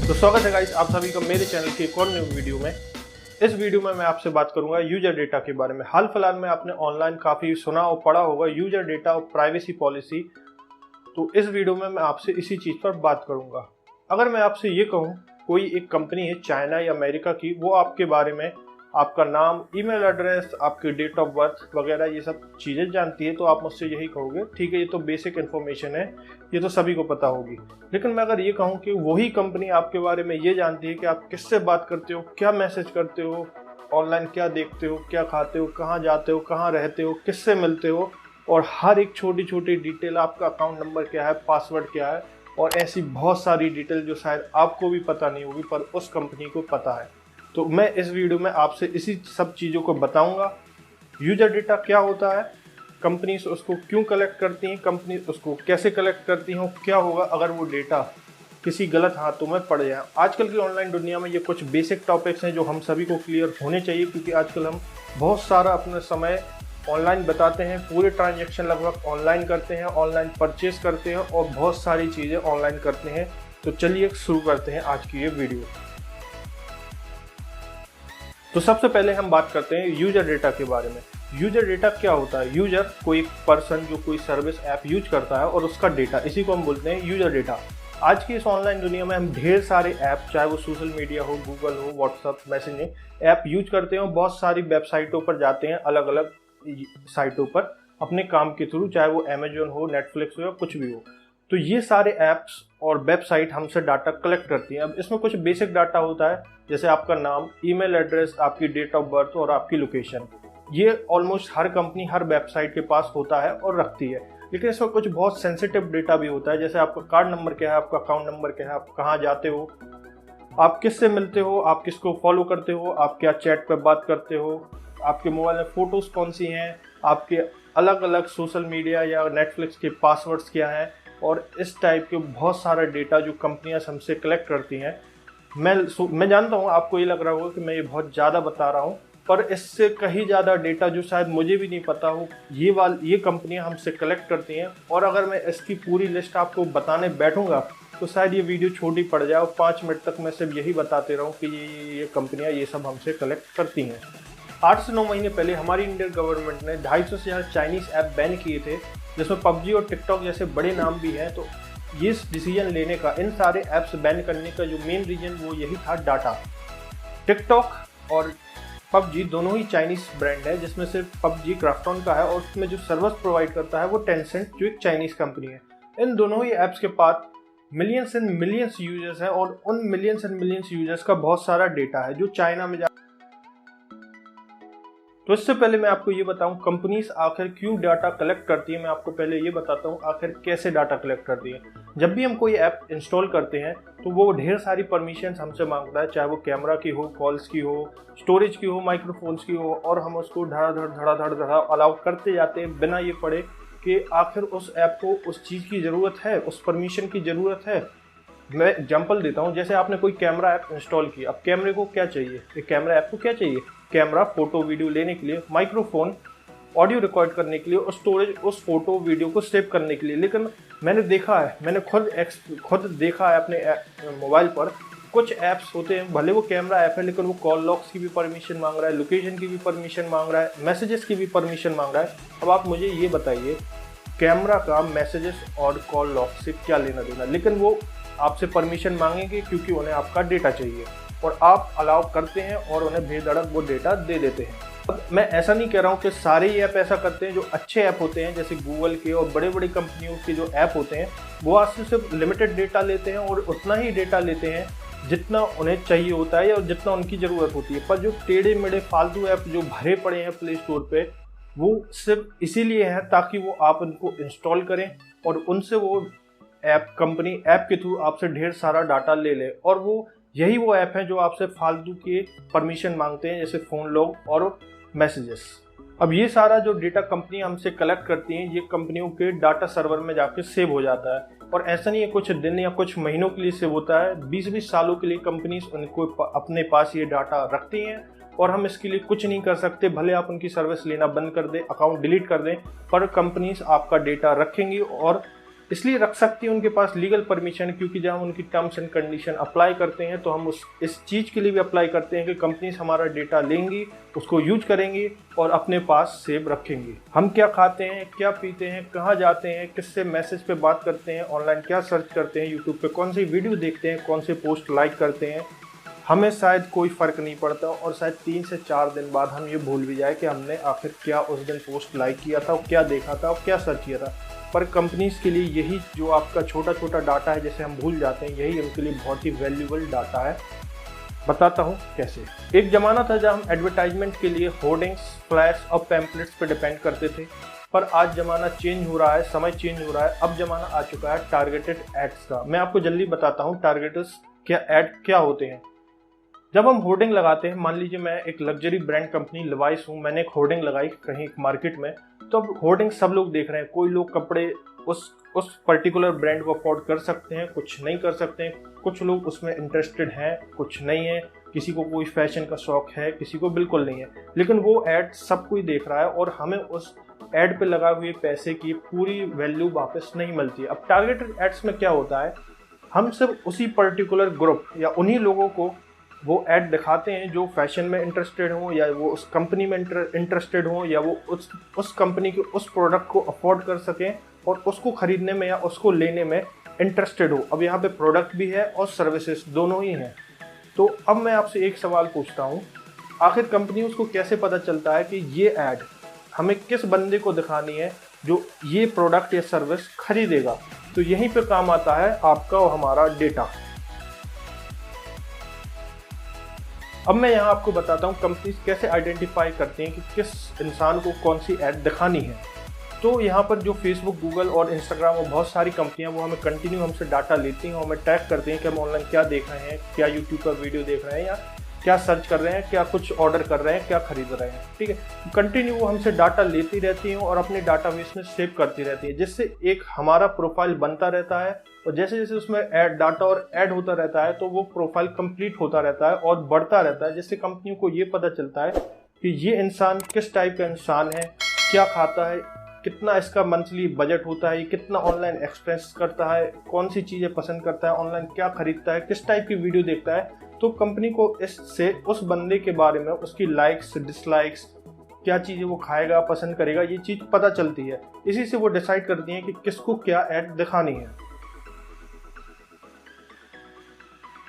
तो स्वागत है गाइस आप सभी का मेरे चैनल के एक और न्यू वीडियो में। इस वीडियो में मैं आपसे बात करूंगा यूजर डेटा के बारे में। हाल फिलहाल में आपने ऑनलाइन काफ़ी सुना और पढ़ा होगा यूजर डेटा और प्राइवेसी पॉलिसी। तो इस वीडियो में मैं आपसे इसी चीज़ पर बात करूंगा। अगर मैं आपसे ये कहूँ कोई एक कंपनी है चाइना या अमेरिका की, वो आपके बारे में आपका नाम, ईमेल एड्रेस, आपकी डेट ऑफ बर्थ वगैरह ये सब चीज़ें जानती है, तो आप मुझसे यही कहोगे ठीक है ये तो बेसिक इन्फॉर्मेशन है, ये तो सभी को पता होगी। लेकिन मैं अगर ये कहूँ कि वही कंपनी आपके बारे में ये जानती है कि आप किससे बात करते हो, क्या मैसेज करते हो, ऑनलाइन क्या देखते हो, क्या खाते हो, कहाँ जाते हो, कहाँ रहते हो, किससे मिलते हो, और हर एक छोटी छोटी डिटेल, आपका अकाउंट नंबर क्या है, पासवर्ड क्या है, और ऐसी बहुत सारी डिटेल जो शायद आपको भी पता नहीं होगी पर उस कंपनी को पता है। तो मैं इस वीडियो में आपसे इसी सब चीज़ों को बताऊंगा। यूजर डेटा क्या होता है, कंपनीज उसको क्यों कलेक्ट करती हैं, कंपनी उसको कैसे कलेक्ट करती हैं, क्या होगा अगर वो डेटा किसी गलत हाथों में पड़ जाए। आजकल की ऑनलाइन दुनिया में ये कुछ बेसिक टॉपिक्स हैं जो हम सभी को क्लियर होने चाहिए, क्योंकि आजकल हम बहुत सारा अपना समय ऑनलाइन बताते हैं, पूरे ट्रांजैक्शन लगभग ऑनलाइन करते हैं, ऑनलाइन परचेज करते हैं और बहुत सारी चीज़ें ऑनलाइन करते हैं। तो चलिए शुरू करते हैं आज की ये वीडियो। तो सबसे पहले हम बात करते हैं यूजर डेटा के बारे में। यूजर डेटा क्या होता है? यूजर कोई पर्सन जो कोई सर्विस ऐप यूज करता है और उसका डेटा, इसी को हम बोलते हैं यूजर डेटा। आज की इस ऑनलाइन दुनिया में हम ढेर सारे ऐप, चाहे वो सोशल मीडिया हो, गूगल हो, व्हाट्सअप, मैसेजिंग ऐप यूज करते हैं और बहुत सारी वेबसाइटों पर जाते हैं, अलग अलग साइटों पर अपने काम के थ्रू, चाहे वो अमेजोन हो, नेटफ्लिक्स हो या कुछ भी हो। तो ये सारे ऐप्स और वेबसाइट हमसे डाटा कलेक्ट करती हैं। अब इसमें कुछ बेसिक डाटा होता है, जैसे आपका नाम, ईमेल एड्रेस, आपकी डेट ऑफ बर्थ और आपकी लोकेशन। ये ऑलमोस्ट हर कंपनी, हर वेबसाइट के पास होता है और रखती है। लेकिन इसमें कुछ बहुत सेंसिटिव डेटा भी होता है, जैसे आपका कार्ड नंबर क्या है, आपका अकाउंट नंबर क्या है, आप कहाँ जाते हो, आप किससे मिलते हो, आप किसको फॉलो करते हो, आप क्या चैट पर बात करते हो, आपके मोबाइल में फ़ोटोज़ कौन सी हैं, आपके अलग अलग सोशल मीडिया या नेटफ्लिक्स के पासवर्ड्स क्या हैं, और इस टाइप के बहुत सारा डेटा जो कंपनियां हमसे कलेक्ट करती हैं। मैं जानता हूं आपको ये लग रहा होगा कि मैं ये बहुत ज़्यादा बता रहा हूं, पर इससे कहीं ज़्यादा डेटा जो शायद मुझे भी नहीं पता हो, ये कंपनियां हमसे कलेक्ट करती हैं। और अगर मैं इसकी पूरी लिस्ट आपको बताने बैठूंगा तो शायद ये वीडियो छोटी पड़ जाए और 5 मिनट तक मैं सिर्फ यही बताते रहूं कि ये कंपनियां ये सब हमसे कलेक्ट करती हैं। 8 से 9 महीने पहले हमारी इंडियन गवर्नमेंट ने 250 से ज़्यादा चाइनीज़ ऐप बैन किए थे, जिसमें पबजी और टिकटॉक जैसे बड़े नाम भी हैं। तो ये डिसीजन लेने का, इन सारे ऐप्स बैन करने का जो मेन रीजन वो यही था, डाटा। टिकटॉक और पबजी दोनों ही चाइनीज़ ब्रांड है, जिसमें सिर्फ पबजी क्राफ्टॉन का है और उसमें जो सर्विस प्रोवाइड करता है वो टेंसेंट, जो एक चाइनीज़ कंपनी है। इन दोनों ही ऐप्स के पास मिलियंस एंड मिलियंस यूजर्स हैं और उन मिलियंस एंड मिलियंस यूजर्स का बहुत सारा डेटा है जो चाइना में। तो इससे पहले मैं आपको ये बताऊं कंपनीज आखिर क्यों डाटा कलेक्ट करती है, मैं आपको पहले ये बताता हूं आखिर कैसे डाटा कलेक्ट करती है। जब भी हम कोई ऐप इंस्टॉल करते हैं तो वो ढेर सारी परमिशन हमसे मांगता है, चाहे वो कैमरा की हो, कॉल्स की हो, स्टोरेज की हो, माइक्रोफोन्स की हो, और हम उसको धड़ा अलाउ करते जाते हैं बिना ये पढ़े कि आखिर उस ऐप को उस चीज़ की ज़रूरत है, उस परमिशन की ज़रूरत है। मैं एग्जांपल देता हूँ, जैसे आपने कोई कैमरा ऐप इंस्टॉल किया, अब कैमरे को क्या चाहिए, एक कैमरा ऐप को क्या चाहिए? कैमरा, फोटो वीडियो लेने के लिए, माइक्रोफोन ऑडियो रिकॉर्ड करने के लिए, और स्टोरेज उस फोटो वीडियो को सेव करने के लिए। लेकिन मैंने देखा है, मैंने खुद देखा है अपने मोबाइल पर, कुछ ऐप्स होते हैं, भले वो कैमरा ऐप है लेकिन वो कॉल लॉग्स की भी परमिशन मांग रहा है, लोकेशन की भी परमिशन मांग रहा है, मैसेजेस की भी परमिशन मांग रहा है। अब आप मुझे ये बताइए, कैमरा का मैसेजेस और कॉल लॉग से क्या लेना देना? लेकिन वो आपसे परमिशन मांगेंगे क्योंकि उन्हें आपका डेटा चाहिए, और आप अलाउ करते हैं और उन्हें बेधड़क वो डेटा दे देते हैं। अब मैं ऐसा नहीं कह रहा हूँ कि सारे ही ऐप ऐसा करते हैं। जो अच्छे ऐप होते हैं, जैसे गूगल के और बड़े बड़ी कंपनियों के जो ऐप होते हैं, वो आज से सिर्फ लिमिटेड डेटा लेते हैं और उतना ही डेटा लेते हैं जितना उन्हें चाहिए होता है और जितना उनकी ज़रूरत होती है। पर जो टेढ़े मेढ़े फालतू ऐप जो भरे पड़े हैं प्ले स्टोर पे, वो सिर्फ इसीलिए है ताकि वो आप उनको इंस्टॉल करें और उनसे वो कंपनी ऐप के थ्रू आपसे ढेर सारा डाटा ले ले। और यही वो ऐप है जो आपसे फालतू के परमिशन मांगते हैं, जैसे फ़ोन लॉग और मैसेजेस। अब ये सारा जो डेटा कंपनी हमसे कलेक्ट करती हैं, ये कंपनियों के डाटा सर्वर में जाके सेव हो जाता है। और ऐसा नहीं है कुछ दिन या कुछ महीनों के लिए सेव होता है, 20-20 सालों के लिए कंपनीज उनको अपने पास ये डाटा रखती हैं और हम इसके लिए कुछ नहीं कर सकते। भले आप उनकी सर्विस लेना बंद कर दें, अकाउंट डिलीट कर दें, पर कंपनीज आपका डेटा रखेंगी और इसलिए रख सकती है उनके पास लीगल परमिशन, क्योंकि जब हम उनकी टर्म्स एंड कंडीशन अप्लाई करते हैं तो हम इस चीज़ के लिए भी अप्लाई करते हैं कि कंपनीज हमारा डेटा लेंगी, उसको यूज करेंगी और अपने पास सेव रखेंगी। हम क्या खाते हैं, क्या पीते हैं, कहाँ जाते हैं, किससे मैसेज पे बात करते हैं, ऑनलाइन क्या सर्च करते हैं, यूट्यूब पे कौन सी वीडियो देखते हैं, कौन से पोस्ट लाइक करते हैं, हमें शायद कोई फ़र्क नहीं पड़ता और शायद 3 से 4 दिन बाद हम ये भूल भी जाए कि हमने आखिर क्या उस दिन पोस्ट लाइक किया था और क्या देखा था और क्या सर्च किया था। पर कंपनीज़ के लिए यही जो आपका छोटा छोटा डाटा है जिसे हम भूल जाते हैं, यही उनके लिए बहुत ही वैल्यूबल डाटा है। बताता हूँ कैसे। एक ज़माना था जब हम एडवर्टाइजमेंट के लिए होर्डिंग्स, फ्लैश और पैम्पलेट्स पर डिपेंड करते थे, पर आज ज़माना चेंज हो रहा है, समय चेंज हो रहा है। अब ज़माना आ चुका है टारगेटेड एड्स का। मैं आपको जल्दी बताता हूँ टारगेटेड एड क्या होते हैं। जब हम होर्डिंग लगाते हैं, मान लीजिए मैं एक लग्जरी ब्रांड कंपनी लिवाइस हूँ, मैंने एक होर्डिंग लगाई कहीं मार्केट में, तो अब होर्डिंग सब लोग देख रहे हैं। कोई लोग कपड़े उस पर्टिकुलर ब्रांड को अफोर्ड कर सकते हैं, कुछ नहीं कर सकते हैं, कुछ लोग उसमें इंटरेस्टेड हैं, कुछ नहीं है, किसी को कोई फैशन का शौक है, किसी को बिल्कुल नहीं है, लेकिन वो ऐड सब कोई देख रहा है और हमें उस ऐड पे लगा हुए पैसे की पूरी वैल्यू वापस नहीं मिलती है। अब टारगेटेड एड्स में क्या होता है, हम सिर्फ उसी पर्टिकुलर ग्रुप या उन्हीं लोगों को वो ऐड दिखाते हैं जो फैशन में इंटरेस्टेड हो, या वो उस कंपनी में इंटरेस्टेड हो, या वो उस कंपनी के उस प्रोडक्ट को अफोर्ड कर सकें और उसको खरीदने में या उसको लेने में इंटरेस्टेड हो। अब यहाँ पे प्रोडक्ट भी है और सर्विसेज दोनों ही हैं। तो अब मैं आपसे एक सवाल पूछता हूँ, आखिर कंपनियों को कैसे पता चलता है कि ये ऐड हमें किस बंदे को दिखानी है जो ये प्रोडक्ट या सर्विस खरीदेगा? तो यहीं पे काम आता है आपका और हमारा डेटा। अब मैं यहाँ आपको बताता हूँ कंपनीज कैसे आइडेंटिफाई करती हैं कि किस इंसान को कौन सी ऐड दिखानी है। तो यहाँ पर जो फेसबुक, गूगल और इंस्टाग्राम और बहुत सारी कंपनियाँ वो हमें कंटिन्यू हमसे डाटा लेती हैं और हमें ट्रैक करती हैं कि हम ऑनलाइन क्या देख रहे हैं, क्या यूट्यूब पर वीडियो देख रहे हैं, या क्या सर्च कर रहे हैं, क्या कुछ ऑर्डर कर रहे हैं, क्या खरीद रहे हैं। ठीक है, कंटिन्यू वो हमसे डाटा लेती रहती हैं और अपने डाटाबेस में सेव करती रहती है, जिससे एक हमारा प्रोफाइल बनता रहता है। और जैसे जैसे उसमें डाटा और ऐड होता रहता है तो वो प्रोफाइल कंप्लीट होता रहता है और बढ़ता रहता है, जिससे कंपनियों को ये पता चलता है कि ये इंसान किस टाइप का इंसान है, क्या खाता है, कितना इसका मंथली बजट होता है, ये कितना ऑनलाइन एक्सपेंस करता है, कौन सी चीज़ें पसंद करता है, ऑनलाइन क्या खरीदता है, किस टाइप की वीडियो देखता है। तो कंपनी को इससे उस बंदे के बारे में, उसकी लाइक्स, डिसलाइक्स, क्या चीज़ें वो खाएगा, पसंद करेगा, ये चीज़ पता चलती है। इसी से वो डिसाइड करती हैं कि किसको क्या ऐड दिखानी है।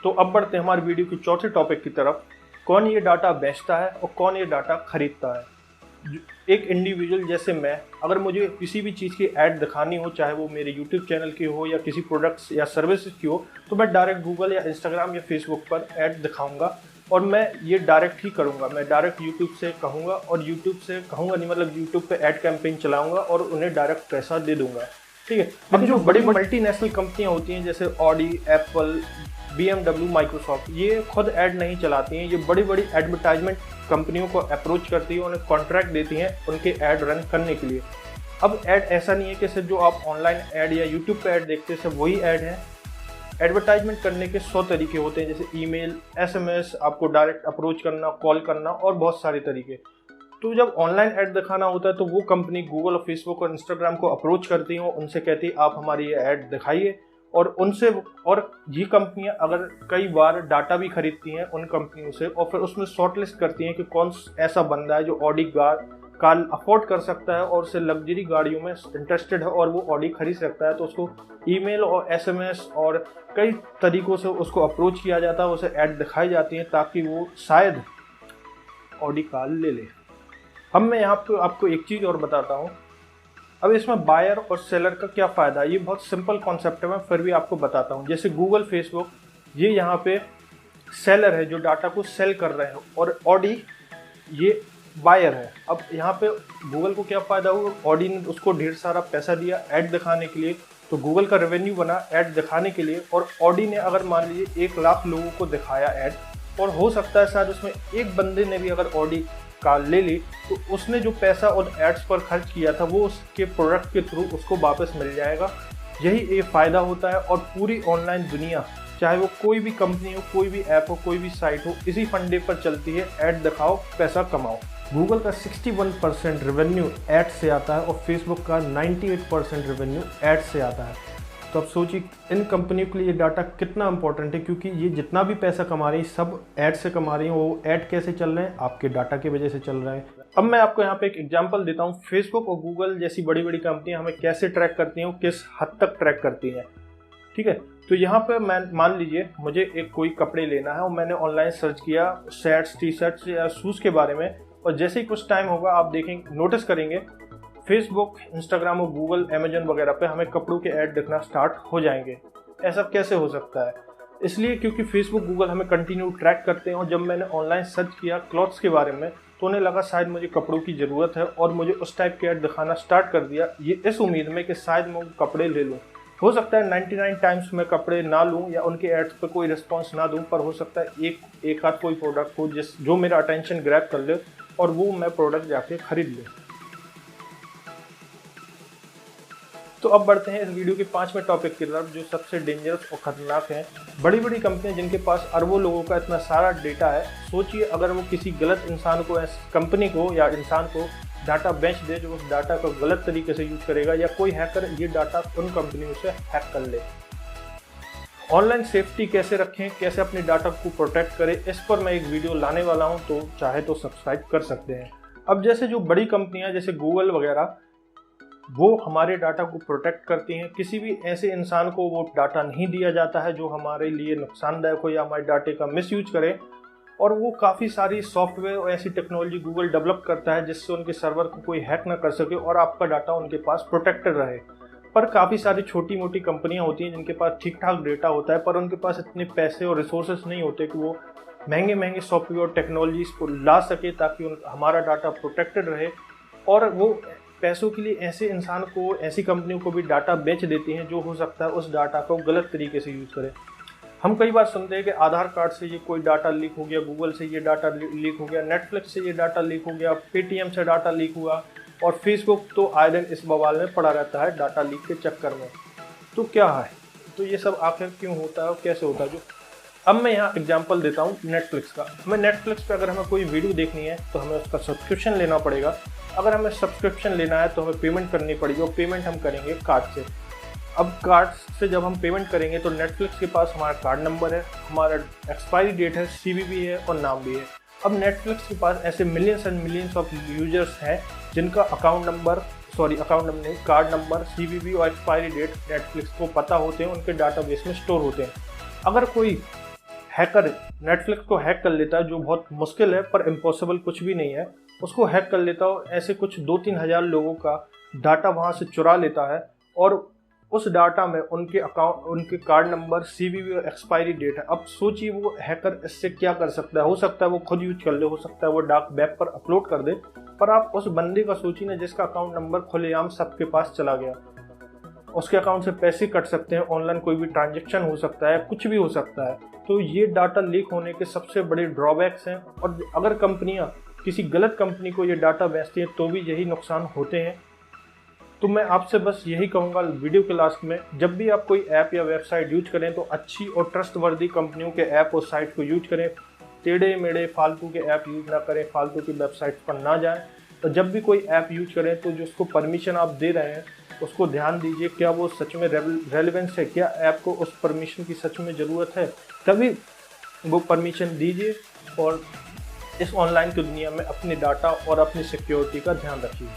तो अब बढ़ते हैं हमारी वीडियो के चौथे टॉपिक की तरफ, कौन ये डाटा बेचता है और कौन ये डाटा खरीदता है। एक इंडिविजुअल जैसे मैं, अगर मुझे किसी भी चीज़ की ऐड दिखानी हो, चाहे वो मेरे यूट्यूब चैनल की हो या किसी प्रोडक्ट्स या सर्विसेज की हो, तो मैं डायरेक्ट गूगल या इंस्टाग्राम या फेसबुक पर ऐड दिखाऊंगा और मैं ये डायरेक्ट ही करूंगा। मैं डायरेक्ट यूट्यूब से कहूँगा और यूट्यूब से कहूँगा नहीं, मतलब यूट्यूब पे ऐड कैंपेन चलाऊंगा और उन्हें डायरेक्ट पैसा दे दूंगा। ठीक है, अब जो बड़ी मल्टीनेशनल कंपनियाँ होती हैं जैसे ऑडी, एप्पल, BMW, माइक्रोसॉफ्ट, ये खुद ऐड नहीं चलाती हैं, ये बड़ी बड़ी एडवर्टाइजमेंट कंपनियों को अप्रोच करती है, उन्हें कॉन्ट्रैक्ट देती हैं उनके ऐड रन करने के लिए। अब ऐड ऐसा नहीं है कि सिर्फ जो आप ऑनलाइन ऐड या यूट्यूब पे ऐड देखते हैं सिर्फ वही ऐड है। एडवर्टाइजमेंट करने के 100 तरीके होते हैं, जैसे ईमेल, SMS, आपको डायरेक्ट अप्रोच करना, कॉल करना और बहुत सारे तरीके। तो जब ऑनलाइन ऐड दिखाना होता है तो वो कंपनी गूगल और फेसबुक और इंस्टाग्राम को अप्रोच करती हैं, उनसे कहती है आप हमारी ये ऐड दिखाइए, और उनसे, और ये कंपनियां अगर कई बार डाटा भी खरीदती हैं उन कंपनियों से और फिर उसमें शॉर्टलिस्ट करती हैं कि कौन ऐसा बंदा है जो ऑडी कार अफोर्ड कर सकता है और उसे लग्जरी गाड़ियों में इंटरेस्टेड है और वो ऑडी खरीद सकता है, तो उसको ईमेल और SMS और कई तरीकों से उसको अप्रोच किया जाता है, उसे ऐड दिखाई जाती है ताकि वो शायद ऑडी कार ले ले। अब मैं यहाँ पे आपको एक चीज़ और बताता हूँ। अब इसमें बायर और सेलर का क्या फ़ायदा है, ये बहुत सिंपल कॉन्सेप्ट है, मैं फिर भी आपको बताता हूँ। जैसे गूगल, फेसबुक, ये यहाँ पे सेलर है जो डाटा को सेल कर रहे हैं और ऑडी ये बायर है। अब यहाँ पे गूगल को क्या फ़ायदा हुआ, ऑडी ने उसको ढेर सारा पैसा दिया ऐड दिखाने के लिए, तो गूगल का रेवेन्यू बना ऐड दिखाने के लिए, और ऑडी ने अगर मान लीजिए 1 लाख लोगों को दिखाया ऐड, और हो सकता है शायद उसमें एक बंदे ने भी अगर ऑडी कार ले ली तो उसने जो पैसा उन एड्स पर खर्च किया था वो उसके प्रोडक्ट के थ्रू उसको वापस मिल जाएगा। यही एक फ़ायदा होता है। और पूरी ऑनलाइन दुनिया, चाहे वो कोई भी कंपनी हो, कोई भी ऐप हो, कोई भी साइट हो, इसी फंडे पर चलती है, ऐड दिखाओ, पैसा कमाओ। गूगल का 61% रेवेन्यू एड से आता है और फेसबुक का 98% रेवेन्यू एड से आता है। तो अब सोचिए इन कंपनियों के लिए ये डाटा कितना इंपॉर्टेंट है, क्योंकि ये जितना भी पैसा कमा रही है सब ऐड से कमा रही हैं। वो ऐड कैसे चल रहे हैं? आपके डाटा की वजह से चल रहे हैं। अब मैं आपको यहाँ पे एक एग्जांपल देता हूँ, फेसबुक और गूगल जैसी बड़ी बड़ी कंपनियां हमें कैसे ट्रैक करती हैं, किस हद तक ट्रैक करती हैं। ठीक है, तो यहाँ पे मैं मान लीजिए मुझे एक कोई कपड़े लेना है और मैंने ऑनलाइन सर्च किया शर्ट्स, टी शर्ट्स या शूज़ के बारे में, और जैसे ही कुछ टाइम होगा आप देखेंगे, नोटिस करेंगे फेसबुक, इंस्टाग्राम और गूगल, अमेजन वगैरह पे हमें कपड़ों के ऐड दिखना स्टार्ट हो जाएंगे। ऐसा कैसे हो सकता है? इसलिए क्योंकि फेसबुक, गूगल हमें कंटिन्यू ट्रैक करते हैं। और जब मैंने ऑनलाइन सर्च किया क्लॉथ्स के बारे में तो उन्हें लगा शायद मुझे कपड़ों की ज़रूरत है और मुझे उस टाइप के ऐड दिखाना स्टार्ट कर दिया, ये इस उम्मीद में कि शायद मैं कपड़े ले लूँ। हो सकता है 99 टाइम्स मैं कपड़े ना लूँ या उनके एड्स पर कोई रिस्पॉन्स ना दूँ, पर हो सकता है एक आध कोई प्रोडक्ट हो जो मेरा अटेंशन ग्रैब कर ले और वो मैं प्रोडक्ट जाके खरीद लूँ। तो अब बढ़ते हैं इस वीडियो के 5वें टॉपिक की तरफ, जो सबसे डेंजरस और खतरनाक है। बड़ी बड़ी कंपनियां जिनके पास अरबों लोगों का इतना सारा डेटा है, सोचिए अगर वो किसी गलत इंसान को, कंपनी को या इंसान को डाटा बेच दे जो उस डाटा को गलत तरीके से यूज करेगा, या कोई हैकर ये डाटा उन कंपनियों से हैक कर ले। ऑनलाइन सेफ्टी कैसे रखें, कैसे अपने डाटा को प्रोटेक्ट करें, इस पर मैं एक वीडियो लाने वाला हूं, तो चाहे तो सब्सक्राइब कर सकते हैं। अब जैसे जो बड़ी कंपनियां जैसे गूगल वगैरह, वो हमारे डाटा को प्रोटेक्ट करती हैं। किसी भी ऐसे इंसान को वो डाटा नहीं दिया जाता है जो हमारे लिए नुकसानदायक हो या हमारे डाटे का मिसयूज करे। और वो काफ़ी सारी सॉफ्टवेयर और ऐसी टेक्नोलॉजी गूगल डेवलप करता है जिससे उनके सर्वर को कोई हैक ना कर सके और आपका डाटा उनके पास प्रोटेक्टेड रहे। पर काफ़ी सारी छोटी मोटी कंपनियां होती हैं जिनके पास ठीक ठाक डेटा होता है, पर उनके पास इतने पैसे और रिसोर्सेस नहीं होते कि वो महंगे महंगे सॉफ्टवेयर टेक्नोलॉजीज को ला सके ताकि हमारा डाटा प्रोटेक्टेड रहे। और वो पैसों के लिए ऐसे इंसान को, ऐसी कंपनियों को भी डाटा बेच देती हैं जो हो सकता है उस डाटा को गलत तरीके से यूज़ करे। हम कई बार सुनते हैं कि आधार कार्ड से ये कोई डाटा लीक हो गया, गूगल से ये डाटा लीक हो गया, नेटफ्लिक्स से ये डाटा लीक हो गया, पेटीएम से डाटा लीक हुआ, और फेसबुक तो आए दिन इस बवाल में पड़ा रहता है डाटा लीक के चक्कर में। तो क्या है, तो ये सब आखिर क्यों होता है और कैसे होता है? जो अब मैं यहाँ एग्जांपल देता हूँ नेटफ्लिक्स का। हमें नेटफ्लिक्स पे अगर हमें कोई वीडियो देखनी है तो हमें उसका सब्सक्रिप्शन लेना पड़ेगा। अगर हमें सब्सक्रिप्शन लेना है तो हमें पेमेंट करनी पड़ेगी और पेमेंट हम करेंगे कार्ड से। अब कार्ड से जब हम पेमेंट करेंगे तो नेटफ्लिक्स के पास हमारा कार्ड नंबर है, हमारा एक्सपायरी डेट है, CVV है और नाम भी है। अब नेटफ्लिक्स के पास ऐसे millions and millions of users हैं जिनका कार्ड नंबर, CVV और एक्सपायरी डेट नेटफ्लिक्स को पता होते हैं, उनके डाटाबेस में स्टोर होते हैं। अगर कोई हैकर नेटफ्लिक्स को हैक कर लेता है, जो बहुत मुश्किल है पर इम्पॉसिबल कुछ भी नहीं है, उसको हैक कर लेता हो, ऐसे कुछ 2-3 हज़ार लोगों का डाटा वहाँ से चुरा लेता है और उस डाटा में उनके कार्ड नंबर, CVV और एक्सपायरी डेट है। अब सोचिए वो हैकर इससे क्या कर सकता है। हो सकता है वो खुद यूज कर ले, हो सकता है वो डार्क वेब पर अपलोड कर दे, पर आप उस बंदे का सोचिए ना जिसका अकाउंट नंबर खुलेआम सबके पास चला गया। उसके अकाउंट से पैसे कट सकते हैं, ऑनलाइन कोई भी ट्रांजैक्शन हो सकता है, कुछ भी हो सकता है। तो ये डाटा लीक होने के सबसे बड़े ड्रॉबैक्स हैं। और अगर कंपनियां किसी गलत कंपनी को ये डाटा बेचती हैं तो भी यही नुकसान होते हैं। तो मैं आपसे बस यही कहूँगा वीडियो के लास्ट में, जब भी आप कोई ऐप या वेबसाइट यूज करें तो अच्छी और ट्रस्टवर्दी कंपनियों के ऐप और साइट को यूज करें। टेढ़े मेढ़े फालतू के ऐप यूज ना करें, फालतू की वेबसाइट पर ना जाएं। तो जब भी कोई ऐप यूज करें तो जो उसको परमिशन आप दे रहे हैं उसको ध्यान दीजिए, क्या वो सच में रेलेवेंस है, क्या ऐप को उस परमिशन की सच में ज़रूरत है, तभी वो परमिशन दीजिए। और इस ऑनलाइन की दुनिया में अपने डाटा और अपनी सिक्योरिटी का ध्यान रखिए।